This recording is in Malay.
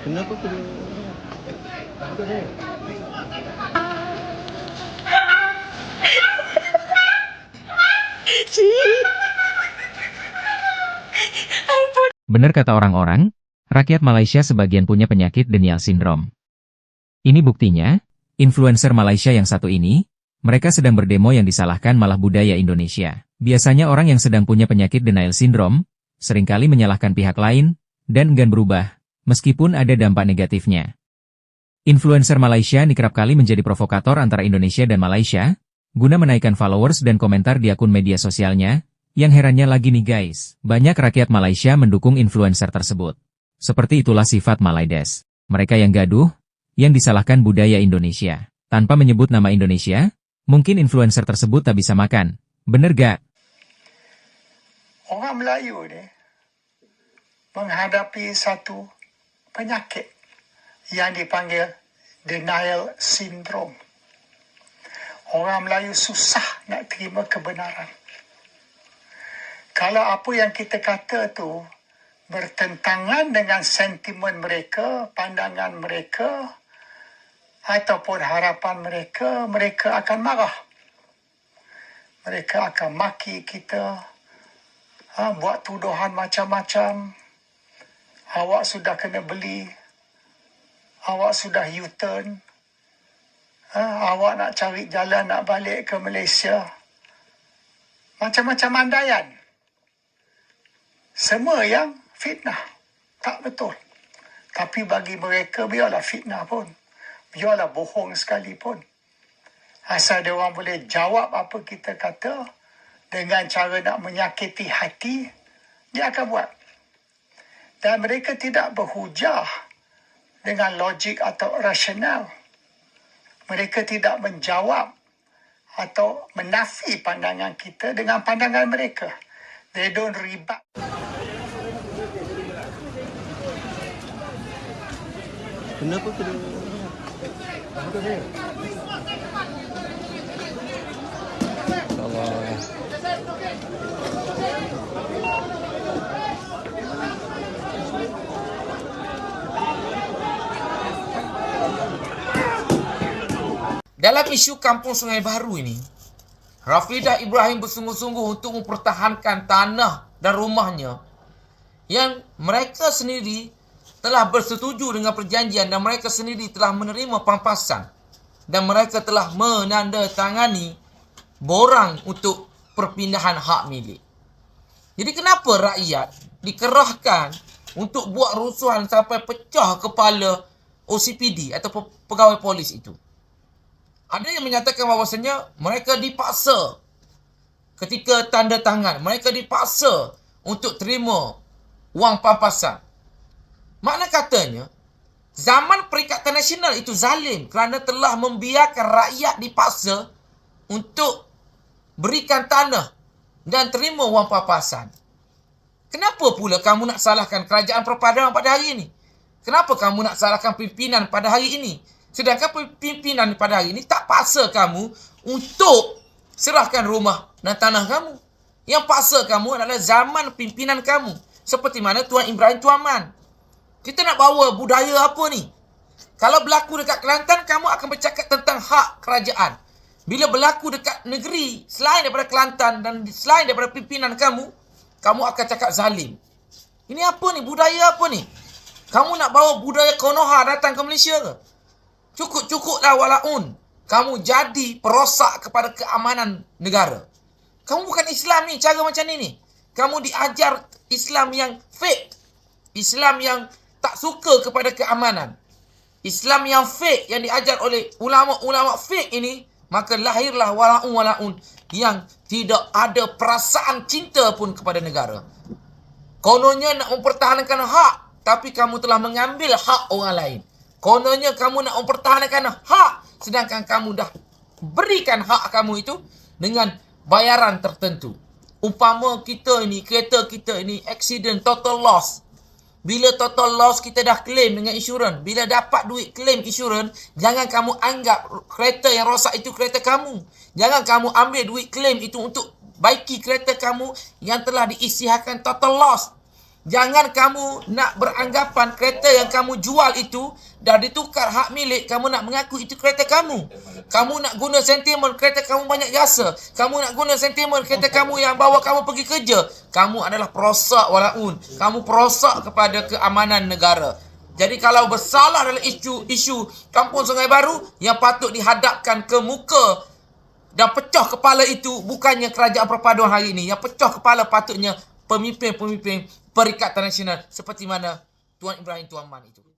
Kenapa kedua? Benar kata orang-orang, rakyat Malaysia sebagian punya penyakit denial syndrome. Ini buktinya, influencer Malaysia yang satu ini, mereka sedang berdemo yang disalahkan malah budaya Indonesia. Biasanya orang yang sedang punya penyakit denial syndrome, seringkali menyalahkan pihak lain, dan enggan berubah, meskipun ada dampak negatifnya. Influencer Malaysia ini kerap kali menjadi provokator antara Indonesia dan Malaysia, guna menaikkan followers dan komentar di akun media sosialnya. Yang herannya lagi nih guys, banyak rakyat Malaysia mendukung influencer tersebut. Seperti itulah sifat Malaides. Mereka yang gaduh, yang disalahkan budaya Indonesia. Tanpa menyebut nama Indonesia, mungkin influencer tersebut tak bisa makan. Bener gak? Orang Melayu ni menghadapi satu penyakit yang dipanggil denial syndrome. Orang Melayu susah nak terima kebenaran. Kalau apa yang kita kata tu bertentangan dengan sentimen mereka, pandangan mereka, ataupun harapan mereka, mereka akan marah. Mereka akan maki kita, buat tuduhan macam-macam. Awak sudah kena beli, awak sudah U-turn, awak nak cari jalan nak balik ke Malaysia. Macam-macam andaian. Semua yang fitnah. Tak betul. Tapi bagi mereka, biarlah fitnah pun. Biarlah bohong sekalipun. Asal dia orang boleh jawab apa kita kata dengan cara nak menyakiti hati, dia akan buat. Dan mereka tidak berhujah dengan logik atau rasional. Mereka tidak menjawab atau menafi pandangan kita dengan pandangan mereka. They don't rebut. Kenapa kedua? Allah. Dalam isu Kampung Sungai Baru ini, Rafidah Ibrahim bersungguh-sungguh untuk mempertahankan tanah dan rumahnya yang mereka sendiri telah bersetuju dengan perjanjian dan mereka sendiri telah menerima pampasan dan mereka telah menandatangani borang untuk perpindahan hak milik. Jadi kenapa rakyat dikerahkan untuk buat rusuhan sampai pecah kepala OCPD atau pegawai polis itu? Ada yang menyatakan bahawasanya mereka dipaksa ketika tanda tangan. Mereka dipaksa untuk terima wang pampasan. Makna katanya, zaman Perikatan Nasional itu zalim kerana telah membiarkan rakyat dipaksa untuk berikan tanah dan terima wang pampasan. Kenapa pula kamu nak salahkan kerajaan perpaduan pada hari ini? Kenapa kamu nak salahkan pimpinan pada hari ini? Sedangkan pimpinan pada hari ini tak paksa kamu untuk serahkan rumah dan tanah kamu. Yang paksa kamu adalah zaman pimpinan kamu. Seperti mana Tuan Ibrahim Tuaman. Kita nak bawa budaya apa ni? Kalau berlaku dekat Kelantan, kamu akan bercakap tentang hak kerajaan. Bila berlaku dekat negeri selain daripada Kelantan dan selain daripada pimpinan kamu, kamu akan cakap zalim. Ini apa ni? Budaya apa ni? Kamu nak bawa budaya Konoha datang ke Malaysia ke? Cukup-cukuplah walaun kamu jadi perosak kepada keamanan negara. Kamu bukan Islam ni, cara macam ni. Kamu diajar Islam yang fake. Islam yang tak suka kepada keamanan. Islam yang fake yang diajar oleh ulama-ulama fake ini, maka lahirlah walaun-walaun yang tidak ada perasaan cinta pun kepada negara. Kononnya nak mempertahankan hak, tapi kamu telah mengambil hak orang lain. Kononnya kamu nak mempertahankan hak, sedangkan kamu dah berikan hak kamu itu dengan bayaran tertentu. Umpama kita ini, kereta kita ini, accident, total loss. Bila total loss, kita dah claim dengan insurans. Bila dapat duit claim insurans, jangan kamu anggap kereta yang rosak itu kereta kamu. Jangan kamu ambil duit claim itu untuk baiki kereta kamu yang telah diisytiharkan total loss. Jangan kamu nak beranggapan kereta yang kamu jual itu dah ditukar hak milik, kamu nak mengaku itu kereta kamu. Kamu nak guna sentimen kereta kamu banyak jasa. Kamu nak guna sentimen kereta kamu yang bawa kamu pergi kerja. Kamu adalah perosak walaun. Kamu perosak kepada keamanan negara. Jadi kalau bersalah dalam isu Kampung Sungai Baru, yang patut dihadapkan ke muka dan pecah kepala itu bukannya kerajaan perpaduan hari ini. Yang pecah kepala patutnya pemimpin-pemimpin Perikatan Nasional seperti mana Tuan Ibrahim Tuan Man itu.